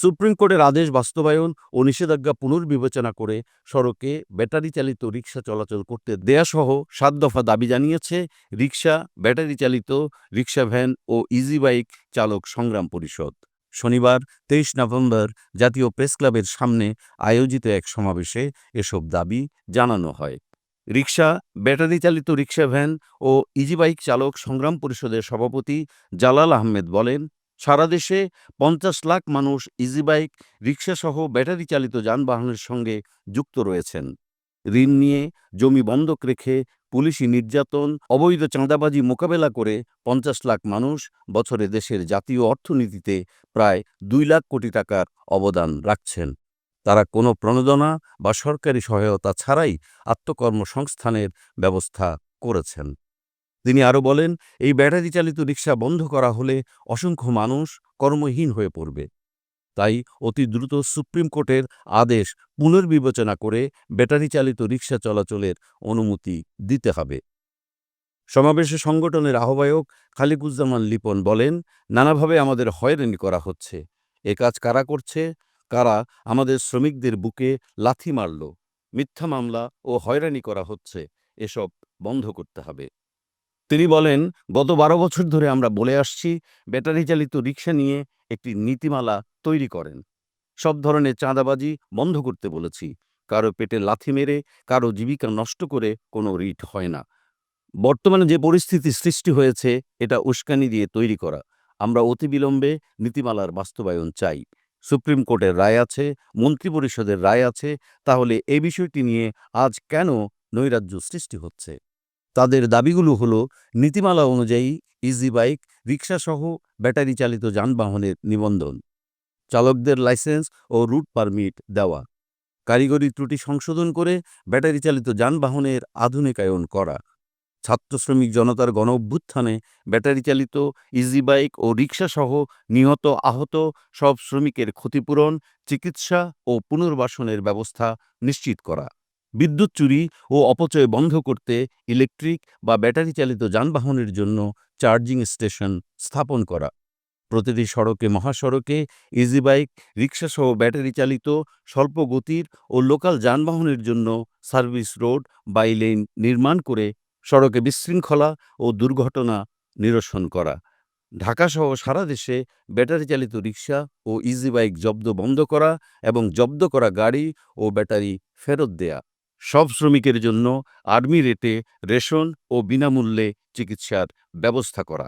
Supreme কোর্টের আদেশ বাস্তবায়ন ও নিষেধাজ্ঞা পুনর্বিবেচনা করে সড়কে ব্যাটারি চালিত রিকশা চলাচল করতে দেয়াসহ ৭ দফা দাবি জানিয়েছে রিকশা, ব্যাটারি চালিত রিকশা ভ্যান ও ইজি বাইক চালক সংগ্রাম পরিষদ। শনিবার ২৩ নভেম্বর জাতীয় প্রেসক্লাবের সামনে আয়োজিত এক সমাবেশে এসব দাবি জানানো হয়। রিকশা, ব্যাটারি চালিত রিকশা ভ্যান ও ইজি বাইক চালক সংগ্রাম পরিষদের সভাপতি জালাল আহমেদ বলেন, সারা দেশে ৫০ লাখ মানুষ ইজি বাইক, রিকশাসহ ব্যাটারি চালিত যানবাহনের সঙ্গে যুক্ত রয়েছেন। ঋণ নিয়ে, জমি বন্ধক রেখে, পুলিশি নির্যাতন, অবৈধ চাঁদাবাজি মোকাবেলা করে ৫০ লাখ মানুষ বছরে দেশের জাতীয় অর্থনীতিতে প্রায় ২ লাখ কোটি টাকার অবদান রাখছেন। তারা কোনো প্রণোদনা বা সরকারি সহায়তা ছাড়াই আত্মকর্মসংস্থানের ব্যবস্থা করেছেন। তিনি আরও বলেন, এই ব্যাটারি চালিত রিকশা বন্ধ করা হলে অসংখ্য মানুষ কর্মহীন হয়ে পড়বে। তাই অতি দ্রুত সুপ্রিম কোর্টের আদেশ পুনর্বিবেচনা করে ব্যাটারি চালিত রিকশা চলাচলের অনুমতি দিতে হবে। সমাবেশে সংগঠনের আহ্বায়ক খালিকুজ্জামান লিপন বলেন, নানাভাবে আমাদের হয়রানি করা হচ্ছে। এ কাজ কারা করছে? কারা আমাদের শ্রমিকদের বুকে লাথি মারল? মিথ্যা মামলা ও হয়রানি করা হচ্ছে। এসব বন্ধ করতে হবে। তিনি বলেন, গত ১২ বছর ধরে আমরা বলে আসছি, ব্যাটারি চালিত রিকশা নিয়ে একটি নীতিমালা তৈরি করেন। সব ধরনের চাঁদাবাজি বন্ধ করতে বলেছি। কারো পেটে লাথি মেরে, কারো জীবিকা নষ্ট করে কোনো রিট হয় না। বর্তমানে যে পরিস্থিতি সৃষ্টি হয়েছে, এটা উস্কানি দিয়ে তৈরি করা। আমরা অতিবিলম্বে নীতিমালার বাস্তবায়ন চাই। সুপ্রিম কোর্টের রায় আছে, মন্ত্রিপরিষদের রায় আছে, তাহলে এই বিষয়টি নিয়ে আজ কেন নৈরাজ্য সৃষ্টি হচ্ছে? তাদের দাবিগুলো হলো, নীতিমালা অনুযায়ী ইজি বাইক, রিকশাসহ ব্যাটারি চালিত যানবাহনের নিবন্ধন, চালকদের লাইসেন্স ও রুট পারমিট দেওয়া, কারিগরি ত্রুটি সংশোধন করে ব্যাটারি চালিত যানবাহনের আধুনিকায়ন করা, ছাত্র শ্রমিক জনতার গণঅভ্যুত্থানে ব্যাটারি চালিত ইজি বাইক ও রিকশাসহ নিহত আহত সব শ্রমিকের ক্ষতিপূরণ, চিকিৎসা ও পুনর্বাসনের ব্যবস্থা নিশ্চিত করা, বিদ্যুৎ চুরি ও অপচয় বন্ধ করতে ইলেকট্রিক বা ব্যাটারি চালিত যানবাহনের জন্য চার্জিং স্টেশন স্থাপন করা, প্রতিটি সড়কে মহাসড়কে ইজি বাইক, রিকশাসহ ব্যাটারি চালিত স্বল্প গতির ও লোকাল যানবাহনের জন্য সার্ভিস রোড, বাইলেন নির্মাণ করে সড়কে বিশৃঙ্খলা ও দুর্ঘটনা নিরসন করা, ঢাকাসহ সারা দেশে ব্যাটারি চালিত রিকশা ও ইজি বাইক জব্দ বন্ধ করা এবং জব্দ করা গাড়ি ও ব্যাটারি ফেরত দেয়া, সব শ্রমিকের জন্য আর্মি রেটে রেশন ও বিনামূল্যে চিকিৎসার ব্যবস্থা করা।